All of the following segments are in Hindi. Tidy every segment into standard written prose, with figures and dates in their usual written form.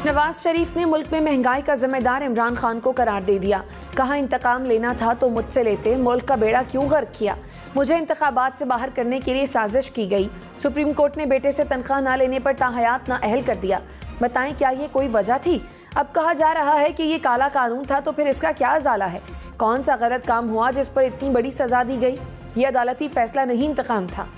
नवाज शरीफ ने मुल्क में महंगाई का जिम्मेदार इमरान खान को करार दे दिया। कहा, इंतकाम लेना था तो मुझसे लेते, मुल्क का बेड़ा क्यों गर्क किया। मुझे इंतखाबात से बाहर करने के लिए साजिश की गई। सुप्रीम कोर्ट ने बेटे से तनख्वाह ना लेने पर ताहयात ना अहल कर दिया। बताएं, क्या ये कोई वजह थी। अब कहा जा रहा है कि ये काला कानून था, तो फिर इसका क्या इजाला है। कौन सा गलत काम हुआ जिस पर इतनी बड़ी सजा दी गई। ये अदालती फैसला नहीं, इंतकाम था।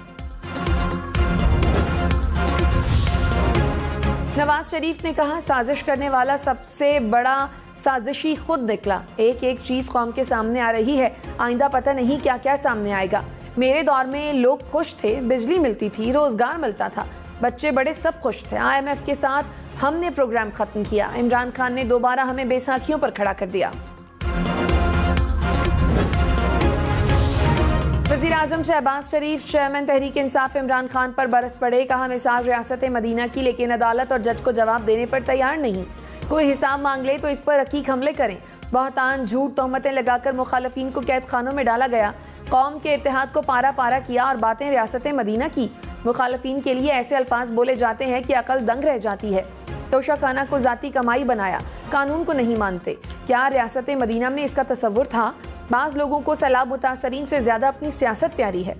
नवाज शरीफ ने कहा, साजिश करने वाला सबसे बड़ा साजिशी खुद निकला। एक एक चीज कौम के सामने आ रही है, आइंदा पता नहीं क्या क्या सामने आएगा। मेरे दौर में लोग खुश थे, बिजली मिलती थी, रोजगार मिलता था, बच्चे बड़े सब खुश थे। IMF के साथ हमने प्रोग्राम खत्म किया। इमरान खान ने दोबारा हमें बैसाखियों पर खड़ा कर दिया। वज़ीर आज़म शहबाज शरीफ चेयरमैन तहरीक इंसाफ इमरान खान पर बरस पड़े। कहा, मिसाल रियासत मदीना की, लेकिन अदालत और जज को जवाब देने पर तैयार नहीं। कोई हिसाब मांग ले तो इस पर रकीक हमले करें। बहतान, झूठ, तोहमतें लगाकर मुखालफिन को कैद खानों में डाला गया। कौम के इत्तेहाद को पारा पारा किया और बातें रियासत मदीना की। मुखालफिन के लिए ऐसे अल्फाज बोले जाते हैं कि अकल दंग रह जाती है। तोशाखाना को जाती कमाई बनाया, कानून को नहीं मानते। क्या रियासत मदीना में इसका तसव्वुर था। बाज़ लोगों को सैलाब मुतासरीन से ज्यादा अपनी सियासत प्यारी है।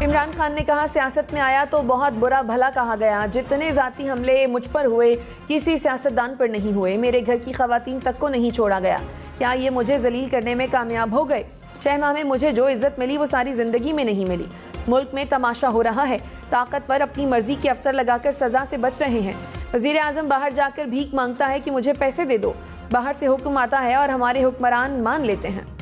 इमरान खान ने कहा, सियासत में आया तो बहुत बुरा भला कहा गया। जितने जाती हमले मुझ पर हुए किसी सियासतदान पर नहीं हुए। मेरे घर की खवातीन तक को नहीं छोड़ा गया। क्या ये मुझे जलील करने में कामयाब हो गए। 6 माह में मुझे जो इज्जत मिली वो सारी जिंदगी में नहीं मिली। मुल्क में तमाशा हो रहा है। ताकतवर अपनी मर्जी के अफसर लगाकर सजा से बच रहे हैं। वज़ीर आज़म बाहर जाकर भीख मांगता है कि मुझे पैसे दे दो। बाहर से हुक्म आता है और हमारे हुक्मरान मान लेते हैं।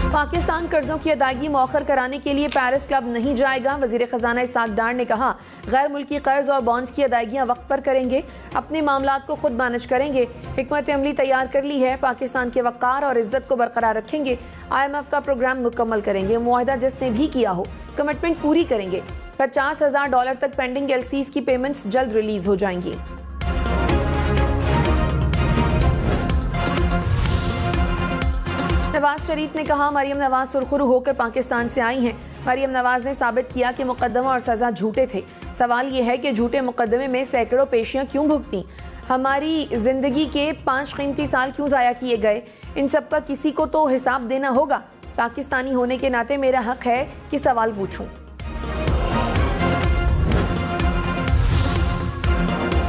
पाकिस्तान कर्जों की अदायगी मौखर कराने के लिए पेरिस क्लब नहीं जाएगा। वज़ीर ख़जाना इसाक डार ने कहा, गैर मुल्की कर्ज और बॉन्ड्स की अदायगियाँ वक्त पर करेंगे। अपने मामलात को खुद मैनेज करेंगे। हिकमत अमली तैयार कर ली है। पाकिस्तान के वक़ार और इज्जत को बरकरार रखेंगे। IMF का प्रोग्राम मुकम्मल करेंगे। मुआहदा जिसने भी किया हो कमिटमेंट पूरी करेंगे। $50,000 तक पेंडिंग LCs की पेमेंट्स जल्द रिलीज हो जाएंगी। नवाज शरीफ ने कहा, मरियम नवाज सुरखरू होकर पाकिस्तान से आई हैं। मरियम नवाज ने साबित किया कि मुकदमा और सजा झूठे थे। सवाल यह है कि झूठे मुकदमे में सैकड़ों पेशियां क्यों भुगती। हमारी जिंदगी के 5 कीमती साल क्यों ज़ाया किए गए। इन सब का किसी को तो हिसाब देना होगा। पाकिस्तानी होने के नाते मेरा हक है कि सवाल पूछूं।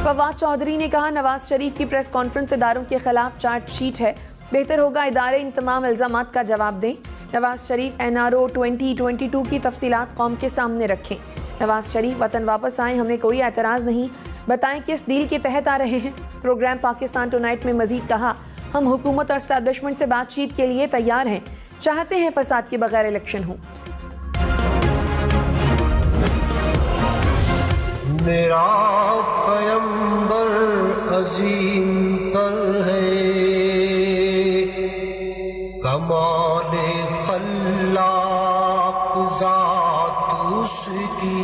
फवाद चौधरी ने कहा, नवाज शरीफ की प्रेस कॉन्फ्रेंस इदारों के खिलाफ चार्जशीट है। बेहतर होगा इदारे इन तमाम इल्ज़ामात का जवाब दें। नवाज शरीफ NRO 2022 की तफसीलात कौम के सामने रखें। नवाज शरीफ वतन वापस आए, हमें कोई एतराज़ नहीं। बताएं किस डील के तहत आ रहे हैं। प्रोग्राम पाकिस्तान टुनाइट में मजीद कहा, हम हुकूमत और एस्टैब्लिशमेंट से बातचीत के लिए तैयार हैं। चाहते हैं फसाद के बगैर इलेक्शन हो। मेरा पैगंबर अजीम तर है, कमाले खल्लाक ज़ात उसकी,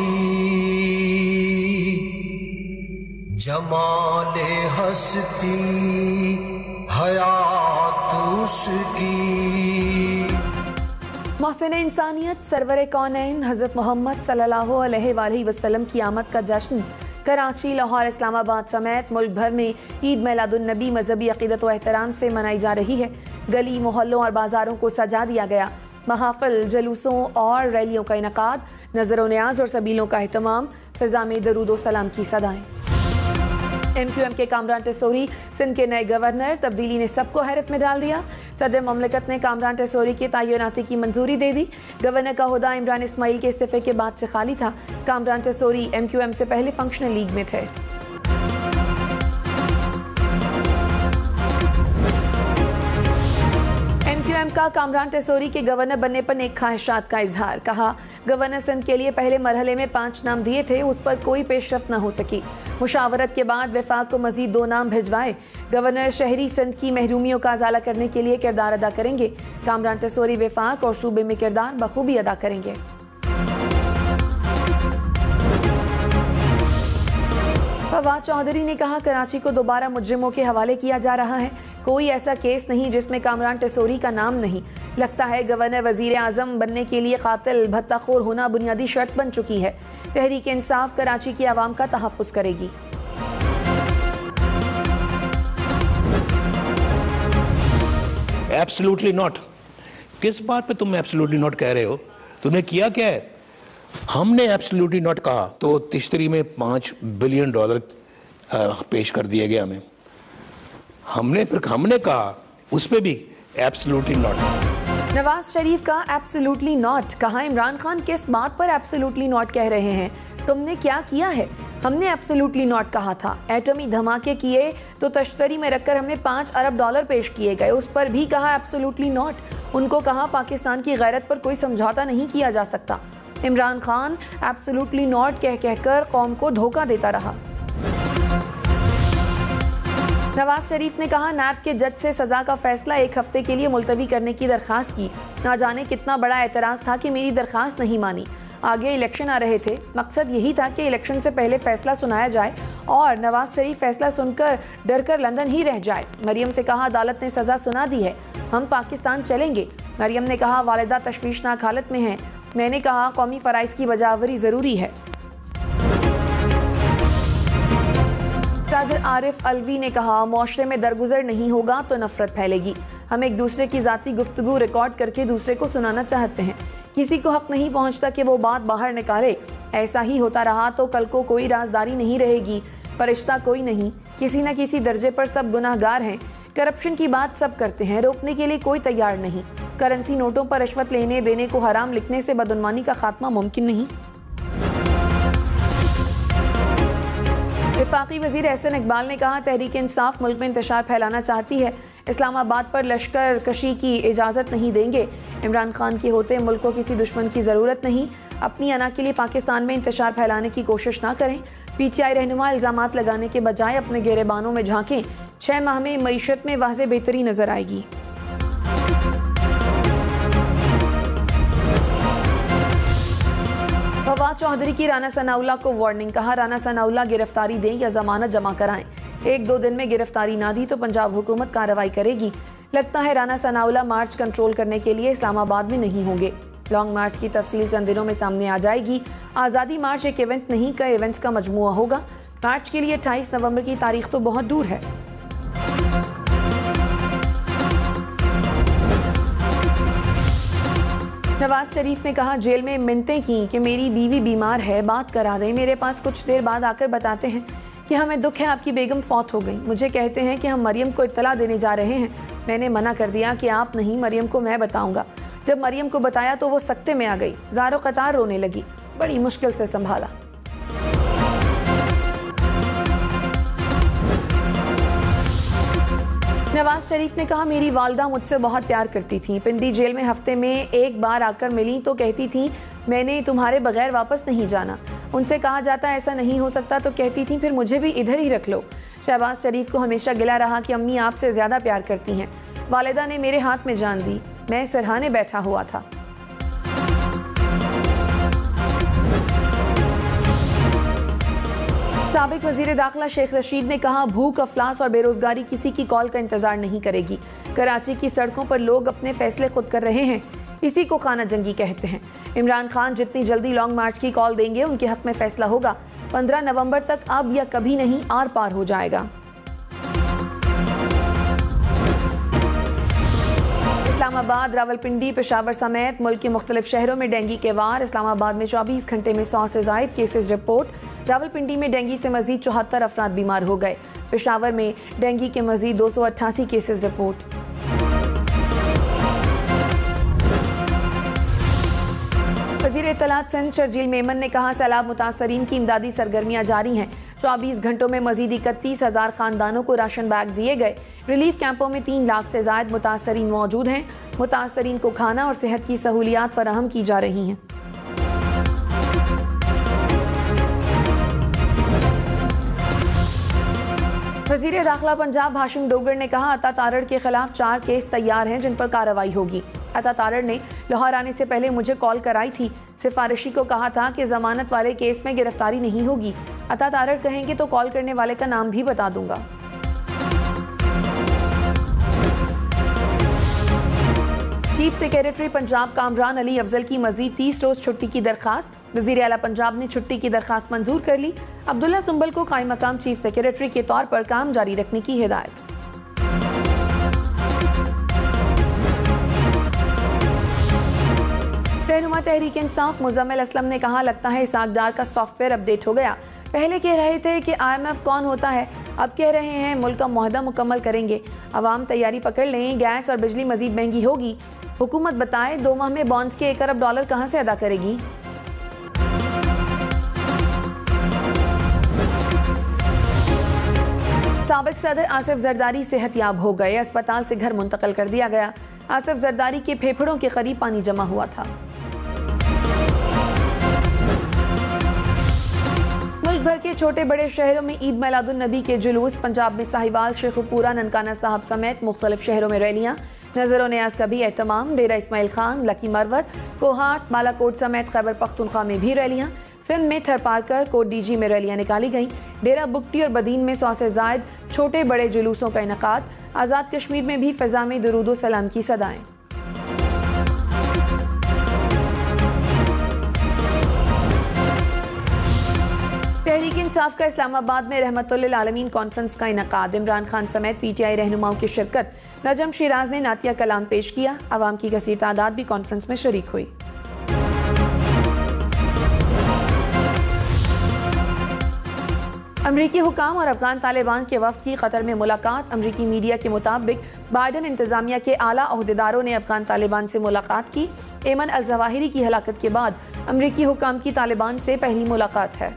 जमाले हस्ती हयात उसकी। मोहसिन इंसानियत सरवर कौनैन हज़रत मोहम्मद सल्लल्लाहु अलैहि वसल्लम की आमद का जश्न कराची, लाहौर, इस्लामाबाद समेत मुल्क भर में ईद मिलादुन्नबी मजहबी अक़ीदत व एहतराम से मनाई जा रही है। गली, मोहल्लों और बाज़ारों को सजा दिया गया। महाफिल, जलूसों और रैलियों का इनकाद, नज़र न्याज और सबीलों का एहतमाम, फ़िज़ा में दरूद व सलाम की सदाएँ। MQM के कामरान टेसोरी सिंध के नए गवर्नर। तब्दीली ने सबको हैरत में डाल दिया। सदर ममलिकत ने कामरान टेसोरी की तैनाती की मंजूरी दे दी। गवर्नर का ओहदा इमरान इस्माइल के इस्तीफे के बाद से खाली था। कामरान टेसोरी MQM से पहले फंक्शनल लीग में थे। MQM का कामरान टेसोरी के गवर्नर बनने पर नेक ख्वाहिशात का इजहार। कहा, गवर्नर सिंध के लिए पहले मरहले में 5 नाम दिए थे, उस पर कोई पेशरफ्त न हो सकी। मुशावरत के बाद वफाक को मजीद 2 नाम भिजवाए। गवर्नर शहरी सिंध की महरूमियों का अजाला करने के लिए किरदार अदा करेंगे। कामरान टेसोरी वफाक और सूबे में किरदार बखूबी अदा करेंगे। फवाद चौधरी ने कहा, कराची को दोबारा मुजरिमों के हवाले किया जा रहा है। कोई ऐसा केस नहीं जिसमें कामरान टेसोरी का नाम नहीं। लगता है गवर्नर वजीर आजम बनने के लिए कातिल भत्ताखोर होना बुनियादी शर्त बन चुकी है। तहरीक इंसाफ कराची की आवाम का तहफ़्फ़ुज़ करेगी। Absolutely not. किस बात पे तुम एब्सोल्युटली नॉट कह रहे हो? तुमने किया क्या है? हमने एब्सोल्युटली नॉट कहा तो तिश्तरी में $5 बिलियन पेश कर दिए गए हमें। हमने कहा उस पे भी एब्सोल्युटली नॉट। नवाज शरीफ का एब्सोल्युटली नॉट कहा। इमरान खान किस बात पर एब्सोल्युटली नॉट कह रहे हैं? तुमने क्या किया है? हमने एब्सोल्युटली नॉट कहा था। एटमी धमाके किए तो तश्तरी में रखकर हमें $5 अरब पेश किए गए, उस पर भी कहा एब्सोल्युटली नॉट। उनको कहा पाकिस्तान की गैरत पर कोई समझौता नहीं किया जा सकता। इमरान खान एब्सोल्युटली नॉट कहकर कौम को धोखा देता रहा। नवाज शरीफ ने कहा, नैब के जज से सजा का फैसला 1 हफ्ते के लिए मुलतवी करने की दरखास्त की। ना जाने कितना बड़ा एतराज़ था कि मेरी दरखास्त नहीं मानी। आगे इलेक्शन आ रहे थे, मकसद यही था कि इलेक्शन से पहले फैसला सुनाया जाए और नवाज शरीफ फैसला सुनकर डरकर लंदन ही रह जाए। मरियम से कहा, अदालत ने सजा सुना दी है, हम पाकिस्तान चलेंगे। मरियम ने कहा, वालिदा तशवीशनाक हालत में हैं। मैंने कहा, कौमी फ़राइज़ की बजावरी ज़रूरी है। कादिर आरिफ अलवी ने कहा, मुआशरे में दरगुजर नहीं होगा तो नफरत फैलेगी। हम एक दूसरे की ज़ाती गुफ्तगू रिकॉर्ड करके दूसरे को सुनाना चाहते हैं। किसी को हक नहीं पहुंचता कि वो बात बाहर निकाले। ऐसा ही होता रहा तो कल को कोई राजदारी नहीं रहेगी। फरिश्ता कोई नहीं, किसी न किसी दर्जे पर सब गुनाहगार हैं। करप्शन की बात सब करते हैं, रोकने के लिए कोई तैयार नहीं। करेंसी नोटों पर रिश्वत लेने देने को हराम लिखने से बदउनवानी का खात्मा मुमकिन नहीं। वफाकी वज़ीर एहसन इकबाल ने कहा, तहरीक इंसाफ मुल्क में इंतशार फैलाना चाहती है। इस्लामाबाद पर लश्कर कशी की इजाज़त नहीं देंगे। इमरान खान के होते मुल्क को किसी दुश्मन की ज़रूरत नहीं। अपनी अना के लिए पाकिस्तान में इंतशार फैलाने की कोशिश ना करें। PTI रहनुमा इल्ज़ामात लगाने के बजाय अपने गिरेबानों में झांकें। 6 माह में मईशत में वाज़ेह बेहतरी नज़र आएगी। फवाद चौधरी की राना सनाउल्लाह को वार्निंग। कहा, राना सनाउल्लाह गिरफ्तारी दें या जमानत जमा कराएं। 1-2 दिन में गिरफ्तारी ना दी तो पंजाब हुकूमत कार्रवाई करेगी। लगता है राना सनाउल्लाह मार्च कंट्रोल करने के लिए इस्लामाबाद में नहीं होंगे। लॉन्ग मार्च की तफसील चंद दिनों में सामने आ जाएगी। आज़ादी मार्च एक इवेंट नहीं, कई इवेंट्स का मजमुआ होगा। मार्च के लिए 28 नवंबर की तारीख तो बहुत दूर है। नवाज शरीफ ने कहा, जेल में मिन्नतें की कि मेरी बीवी बीमार है, बात करा दें। मेरे पास कुछ देर बाद आकर बताते हैं कि हमें दुख है, आपकी बेगम फौत हो गई। मुझे कहते हैं कि हम मरियम को इत्तला देने जा रहे हैं। मैंने मना कर दिया कि आप नहीं, मरियम को मैं बताऊंगा। जब मरियम को बताया तो वो सकते में आ गई, ज़ारो कतार रोने लगी। बड़ी मुश्किल से संभाला। नवाज शरीफ ने कहा, मेरी वालदा मुझसे बहुत प्यार करती थी। पिंडी जेल में हफ्ते में 1 बार आकर मिली तो कहती थी, मैंने तुम्हारे बगैर वापस नहीं जाना। उनसे कहा जाता ऐसा नहीं हो सकता तो कहती थी, फिर मुझे भी इधर ही रख लो। शहबाज शरीफ को हमेशा गिला रहा कि अम्मी आपसे ज़्यादा प्यार करती हैं। वालिदा ने मेरे हाथ में जान दी, मैं सरहाने बैठा हुआ था। साबिक वज़ीर दाखिला शेख रशीद ने कहा, भूख, अफलास और बेरोजगारी किसी की कॉल का इंतजार नहीं करेगी। कराची की सड़कों पर लोग अपने फैसले खुद कर रहे हैं, इसी को खाना जंगी कहते हैं। इमरान खान जितनी जल्दी लॉन्ग मार्च की कॉल देंगे उनके हक में फैसला होगा। 15 नवंबर तक अब या कभी नहीं आर पार हो जाएगा। इस्लामाबाद, रावलपिंडी, पेशावर समेत मुल्क के मुख्तलिफ शहरों में डेंगू के वार। इस्लामाबाद में 24 घंटे में 100 से ज़ायद केसेस रिपोर्ट। रावलपिंडी में डेंगू से मजीद 74 अफराद बीमार हो गए। पेशावर में डेंगू के मजीद 288 केसेस रिपोर्ट। वज़ीर इत्तलात सिंध शर्जील मेमन ने कहा, सैलाब मुतासरीन की इमदादी सरगर्मियाँ जारी हैं। 24 घंटों में मजीद 31,000 खानदानों को राशन बैग दिए गए। रिलीफ कैंपों में 3 लाख से ज़ायद मुतासरीन मौजूद हैं। मुतासरीन को खाना और सेहत की सहूलियात फराहम की जा रही हैं। वज़ीर दाखिला पंजाब हाशिम डोगर ने कहा, अता तारड़ के खिलाफ 4 केस तैयार हैं जिन पर कार्रवाई होगी। अता तारड़ ने लाहौर आने से पहले मुझे कॉल कराई थी। सिफारिशी को कहा था कि जमानत वाले केस में गिरफ्तारी नहीं होगी। अता तारड़ कहेंगे तो कॉल करने वाले का नाम भी बता दूंगा। चीफ सेक्रेटरी पंजाब कामरान अली अफजल की मजीद 30 रोज छुट्टी की दरखास्त। वज़ीर आला पंजाब ने छुट्टी की दरखास्त मंजूर कर ली। अब्दुल्ला सुंबल को कायम मकाम चीफ सेक्रेटरी के तौर पर काम जारी रखने की हिदायत। रहनुमा तहरीक इंसाफ मुजम्मिल असलम ने कहा, लगता है इसाक डार का सॉफ्टवेयर अपडेट हो गया। पहले कह रहे थे कि IMF कौन होता है, अब कह रहे हैं मुल्क का मुआहदा मुकम्मल करेंगे। अवाम तैयारी पकड़ लें, गैस और बिजली मजीद महंगी होगी। हुकूमत बताए 2 माह में बॉन्ड्स के 1 अरब डॉलर कहां से अदा करेगी। साबिक सदर आसिफ जरदारी सेहतयाब हो गए। अस्पताल से घर मुंतकिल कर दिया गया। आसिफ जरदारी के फेफड़ों के करीब पानी जमा हुआ था। मुल्क भर के छोटे बड़े शहरों में ईद मिलादुन नबी के जुलूस। पंजाब में साहिवाल, शेखुपुरा, ननकाना साहब समेत मुख्तलिफ शहरों में रैलियां। नजर न्याज का भी एहतमाम। डेरा इस्माइल खान, लकी मरवत, कोहाट, बालाकोट समेत खैबर पख्तूनख्वा में भी रैलियां। सिंध में थरपारकर, कोट डीजी में रैलियां निकाली गईं। डेरा बुगटी और बदीन में 100 से जायद छोटे बड़े जुलूसों का इनेकाद। आज़ाद कश्मीर में भी फ़िज़ा में दुरूद सलाम की सदाएं। तहरीक इंसाफ का इस्लामाबाद में रहमतुल्लिल आलमीन कॉन्फ्रेंस का इनेकाद। इमरान खान समेत PTI रहनुमाओं की शिरकत। नजम शिराज ने नातिया कलाम पेश किया। आवाम की कसीर तादाद भी कॉन्फ्रेंस में शरीक हुई। अमरीकी हुकाम और अफगान तालिबान के वफ्द की कतर में मुलाकात। अमरीकी मीडिया के मुताबिक बाइडन इंतजामिया के आला ओहदेदारों ने अफगान तालिबान से मुलाकात की। एमन अल जवाहिरी की हलाकत के बाद अमरीकी हुकाम की तालिबान से पहली मुलाकात है।